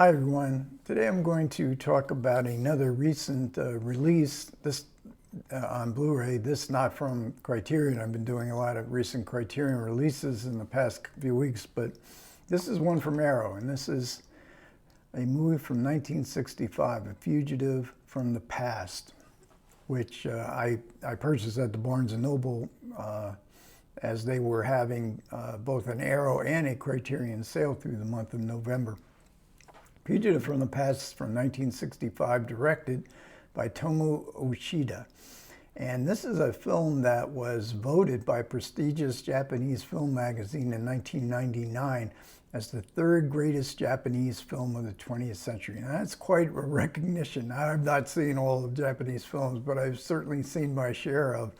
Hi everyone. Today I'm going to talk about another recent release on Blu-ray. This not from Criterion. I've been doing a lot of recent Criterion releases in the past few weeks, but this is one from Arrow, and this is a movie from 1965, A Fugitive from the Past, which I purchased at the Barnes & Noble as they were having both an Arrow and a Criterion sale through the month of November. Fugitive from the Past from 1965, directed by Tomu Uchida. And this is a film that was voted by prestigious Japanese film magazine in 1999 as the third greatest Japanese film of the 20th century. And that's quite a recognition. I've not seen all of Japanese films, but I've certainly seen my share of,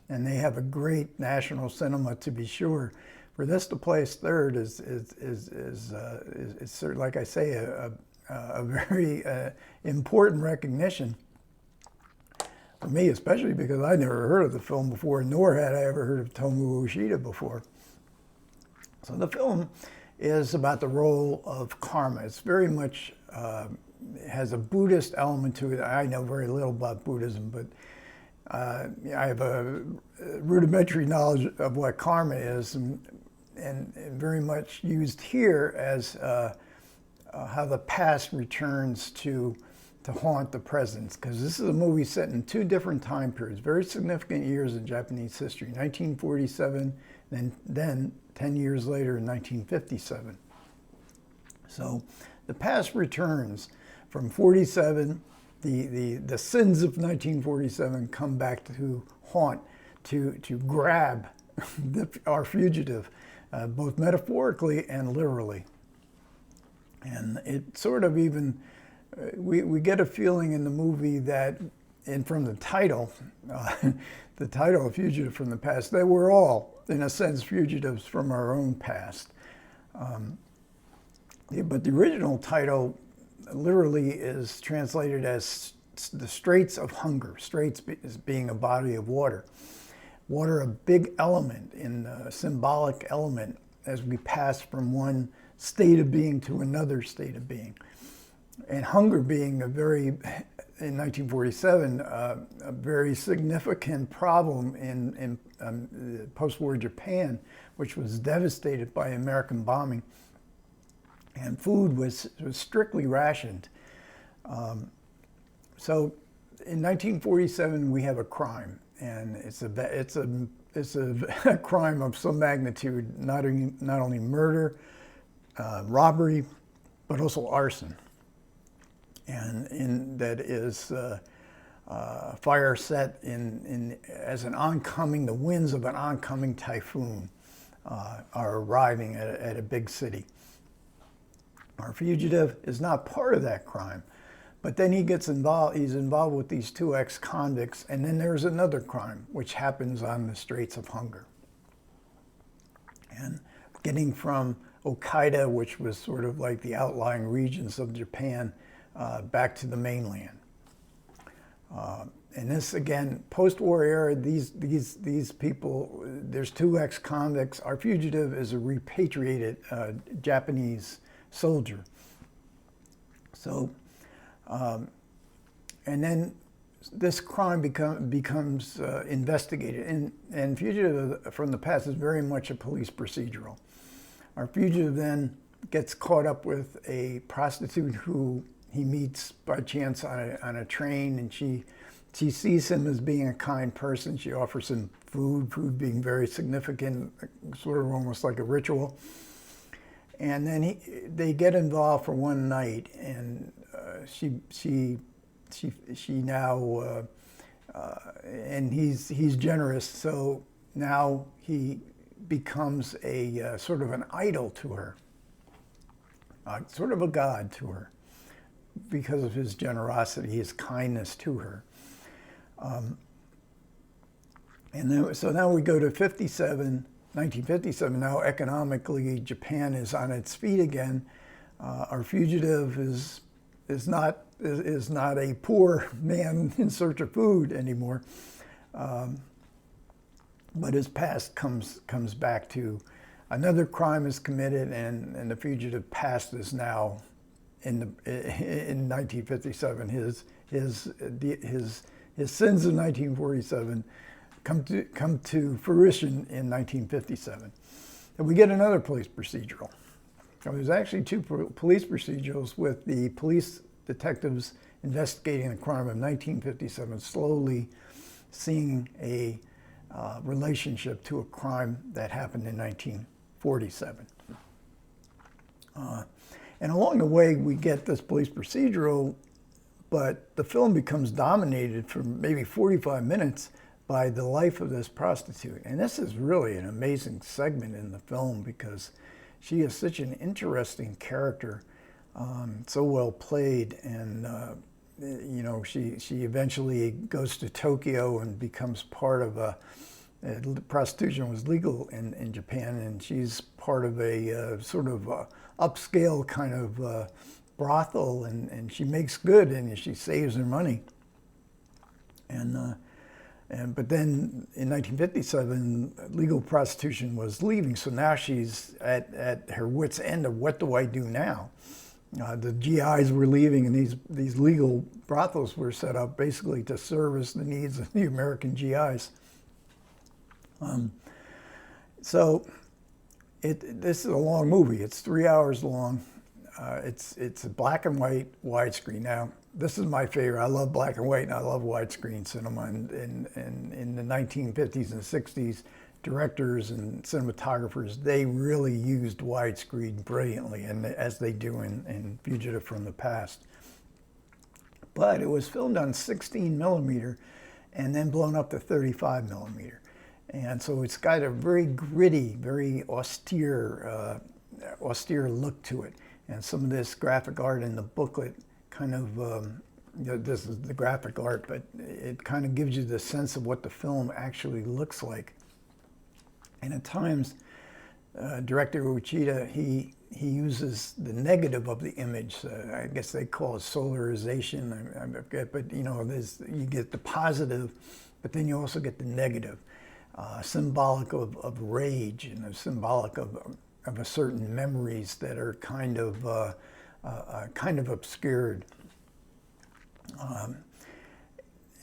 and they have a great national cinema to be sure. For this to place third is sort of, like I say, a very important recognition for me, especially because I never heard of the film before, nor had I ever heard of Tomu Uchida before. So the film is about the role of karma. It's very much has a Buddhist element to it. I know very little about Buddhism, but I have a rudimentary knowledge of what karma is, and very much used here as how the past returns to haunt the present. Because this is a movie set in two different time periods, very significant years in Japanese history, 1947, then 10 years later in 1957. So the past returns from 47, the sins of 1947 come back to haunt, to grab our fugitive, both metaphorically and literally. And it sort of even, we get a feeling in the movie that, and from the title, the title of Fugitive from the Past, that we're all, in a sense, fugitives from our own past. But the original title literally is translated as the Straits of Hunger, straits being a body of water. Water, a big element, a symbolic element, as we pass from one state of being to another state of being. And hunger being in 1947, a very significant problem in post-war Japan, which was devastated by American bombing. And food was strictly rationed. So in 1947, we have a crime. And it's a crime of some magnitude, not only murder, robbery, but also arson. And that is fire set as an oncoming, the winds of an oncoming typhoon are arriving at a big city. Our fugitive is not part of that crime. But then he gets involved, he's involved with these two ex-convicts, and then there's another crime, which happens on the Straits of Hunger. And getting from Hokkaido, which was sort of like the outlying regions of Japan, back to the mainland. And this, again, post-war era, these people, there's two ex-convicts. Our fugitive is a repatriated Japanese soldier. So, and then this crime becomes investigated. And Fugitive from the Past is very much a police procedural. Our fugitive then gets caught up with a prostitute who he meets by chance on a train, and she sees him as being a kind person. She offers him food being very significant, sort of almost like a ritual. And then they get involved for one night, and she now, and he's generous, so now he becomes a sort of an idol to her, sort of a god to her, because of his generosity, his kindness to her. And then, so now we go to 1957. Now economically, Japan is on its feet again. Our fugitive is not a poor man in search of food anymore, but his past comes back to another crime is committed, and the fugitive past is now in 1957. His sins in 1947 come to fruition in 1957. And we get another police procedural. Now, there's actually two police procedurals with the police detectives investigating the crime of 1957, slowly seeing a relationship to a crime that happened in 1947. And along the way, we get this police procedural, but the film becomes dominated for maybe 45 minutes by the life of this prostitute. And this is really an amazing segment in the film because she is such an interesting character, so well played, and you know, she eventually goes to Tokyo and becomes part of prostitution was legal in Japan, and she's part of a sort of upscale kind of brothel, and she makes good, and she saves her money. But then in 1957, legal prostitution was leaving, so now she's at her wit's end of what do I do now? The GIs were leaving, and these legal brothels were set up basically to service the needs of the American GIs. So this is a long movie. It's 3 hours long. It's a black and white widescreen. Now, this is my favorite. I love black and white, and I love widescreen cinema. And in the 1950s and 60s, directors and cinematographers, they really used widescreen brilliantly, and as they do in Fugitive from the Past. But it was filmed on 16 millimeter and then blown up to 35 millimeter. And so it's got a very gritty, very austere look to it. And some of this graphic art in the booklet kind of, this is the graphic art, but it kind of gives you the sense of what the film actually looks like. And at times, director Uchida, he uses the negative of the image. I guess they call it solarization, I forget, but you know, you get the positive, but then you also get the negative, symbolic of rage, and symbolic of a certain memories that are kind of obscured.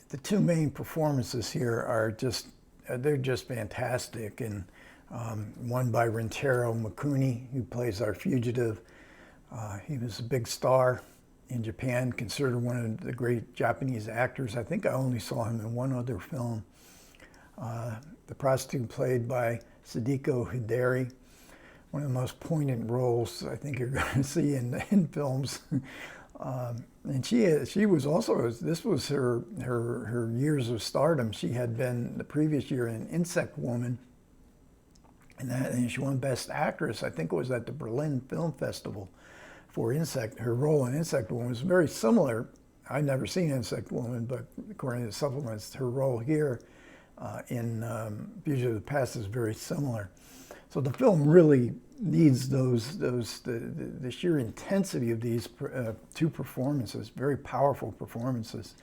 The two main performances here are they're just fantastic, and one by Rintaro Mikuni, who plays our fugitive. He was a big star in Japan, considered one of the great Japanese actors. I think I only saw him in one other film. The prostitute played by Sadiko Hidari, one of the most poignant roles I think you're going to see in films. And she was also, this was her years of stardom. She had been the previous year an Insect Woman, and she won Best Actress. I think it was at the Berlin Film Festival for Insect. Her role in Insect Woman was very similar. I'd never seen Insect Woman, but according to the supplements, her role here in Fugitive of the Past is very similar. So the film really needs the sheer intensity of these two performances, very powerful performances.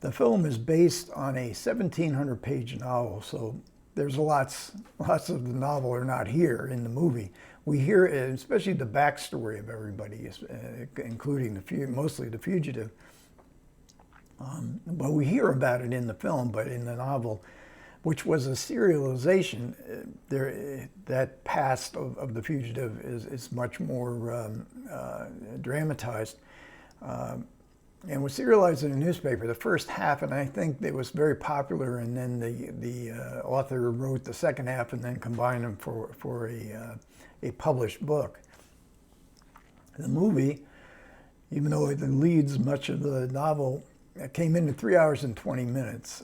The film is based on a 1,700-page novel, so there's lots of the novel are not here in the movie. We hear, especially the backstory of everybody, including mostly the fugitive. But we hear about it in the film, but in the novel, which was a serialization, that past of the fugitive is much more dramatized. And was serialized in a newspaper, the first half, and I think it was very popular, and then the author wrote the second half and then combined them for a published book. The movie, even though it leads much of the novel, came into 3 hours and 20 minutes.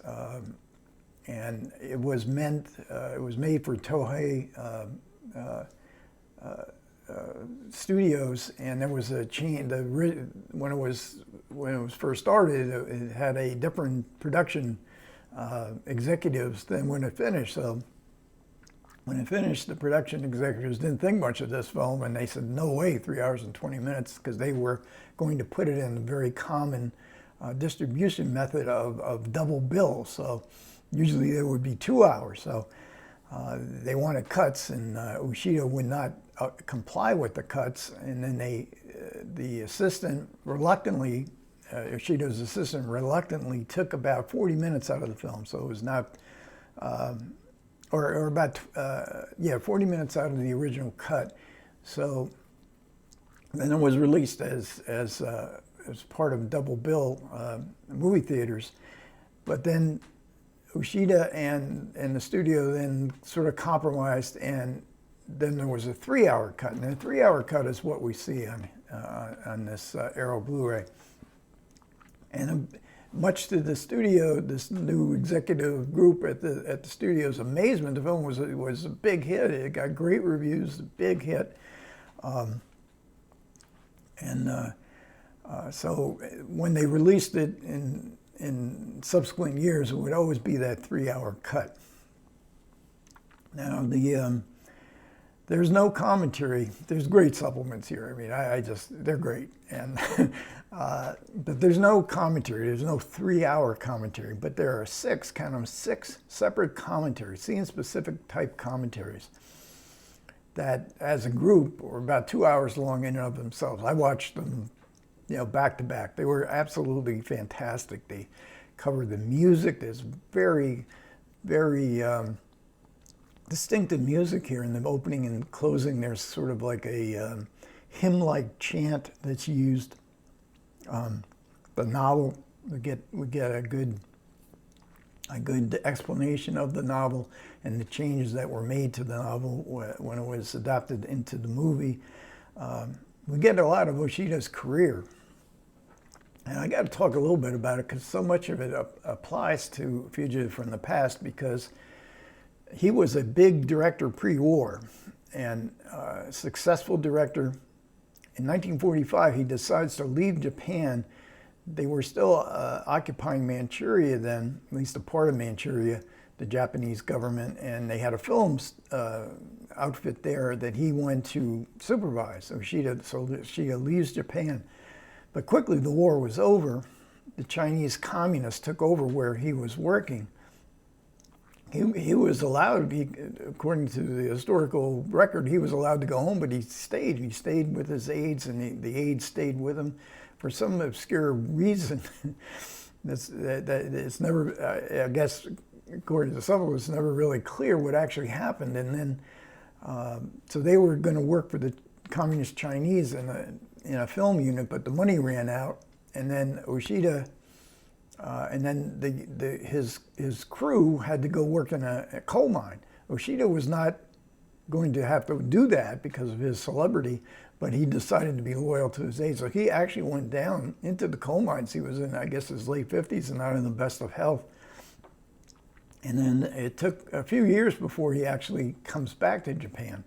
And it was made for Toei Studios, and there was a change. When it was first started, it had a different production executives than when it finished. So when it finished, the production executives didn't think much of this film, and they said, "No way, 3 hours and 20 minutes," because they were going to put it in a very common distribution method of double bill. So usually there would be 2 hours. So they wanted cuts, and Ushida would not comply with the cuts, and then the assistant reluctantly, Yoshida's assistant reluctantly took about 40 minutes out of the film, so it was not, or about 40 minutes out of the original cut. So then it was released as part of double bill movie theaters, but then Yoshida and the studio then sort of compromised, and then there was a 3-hour cut, and the 3-hour cut is what we see on this Arrow Blu-ray. And much to the studio, this new executive group at the studio's amazement, the film was a big hit. It got great reviews, a big hit. So when they released it in subsequent years, it would always be that 3-hour cut. Now, there's no commentary. There's great supplements here. I mean, they're great. And but there's no commentary. There's no 3-hour commentary. But there are 6 separate commentaries, scene-specific type commentaries that, as a group, were about 2 hours long in and of themselves. I watched them, back to back. They were absolutely fantastic. They covered the music. There's very, very distinctive music here in the opening and closing. There's sort of like a hymn-like chant that's used. The novel, we get a good explanation of the novel and the changes that were made to the novel when it was adapted into the movie. We get a lot of Yoshida's career. And I got to talk a little bit about it because so much of it applies to Fugitive from the Past, because he was a big director pre-war and a successful director. In 1945, he decides to leave Japan. They were still occupying Manchuria then, at least a part of Manchuria, the Japanese government, and they had a film outfit there that he went to supervise. So Yoshida leaves Japan. But quickly the war was over. The Chinese communists took over where he was working. He was allowed, according to the historical record, he was allowed to go home, but he stayed. He stayed with his aides, and the aides stayed with him for some obscure reason. It's never, I guess, according to some of us, never really clear what actually happened. And then, so they were going to work for the Communist Chinese in a film unit, but the money ran out, and then Yoshida. And then his crew had to go work in a coal mine. Yoshida was not going to have to do that because of his celebrity, but he decided to be loyal to his aides. So he actually went down into the coal mines. He was in, I guess, his late 50s and not in the best of health. And then it took a few years before he actually comes back to Japan.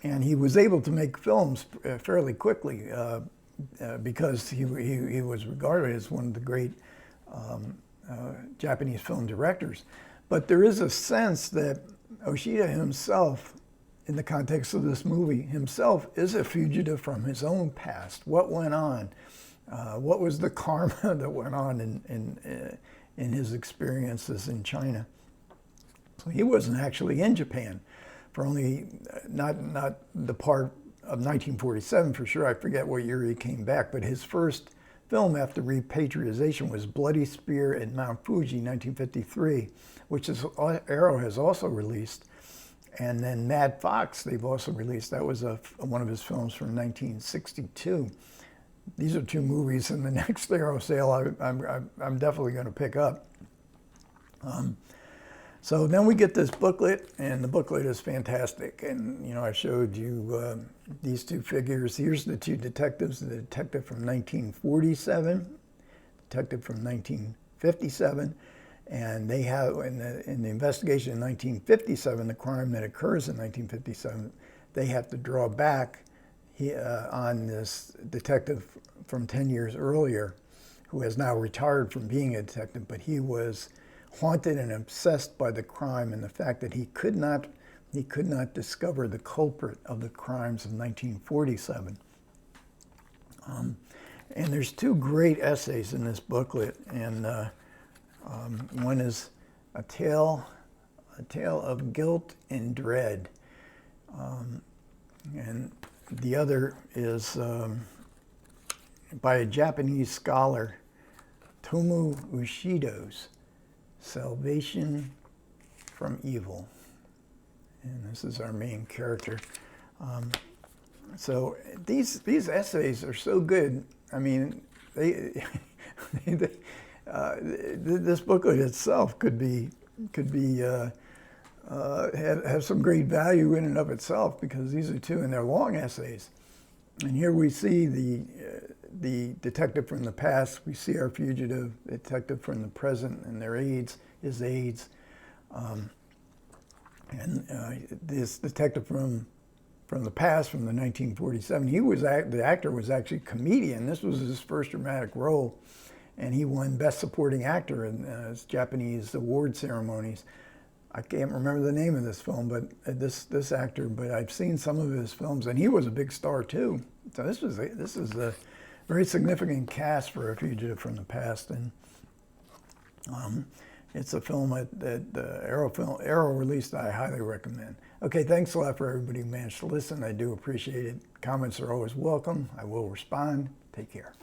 And he was able to make films fairly quickly. Because he was regarded as one of the great Japanese film directors. But there is a sense that Yoshida himself, in the context of this movie, himself is a fugitive from his own past. What went on? What was the karma that went on in his experiences in China? So he wasn't actually in Japan for only, not the part of 1947 for sure. I forget what year he came back, but his first film after repatriation was Bloody Spear at Mount Fuji, 1953, which Arrow has also released. And then Mad Fox, they've also released. That was one of his films from 1962. These are 2 movies in the next Arrow sale I'm definitely going to pick up. So then we get this booklet, and the booklet is fantastic. And, I showed you these 2 figures. Here's the 2 detectives, the detective from 1947, detective from 1957. And they have, in the investigation in 1957, the crime that occurs in 1957, they have to draw back on this detective from 10 years earlier, who has now retired from being a detective, but he was haunted and obsessed by the crime and the fact that he could not discover the culprit of the crimes of 1947. And there's 2 great essays in this booklet, and one is a tale of guilt and dread. And the other is by a Japanese scholar, Tomu Ushido's Salvation from Evil. And this is our main character. So these essays are so good. I mean, this booklet itself could have some great value in and of itself, because these are two, and they're long essays. And here we see the detective from the past. We see our fugitive detective from the present, and their aides, his aides. This detective from the past, from the 1947, the actor was actually a comedian. This was his first dramatic role, and he won Best Supporting Actor in Japanese award ceremonies. I can't remember the name of this film, but this actor. But I've seen some of his films, and he was a big star too. So this is a very significant cast for A Fugitive from the Past, and it's a film that Arrow released that I highly recommend. Okay, thanks a lot for everybody who managed to listen. I do appreciate it. Comments are always welcome. I will respond. Take care.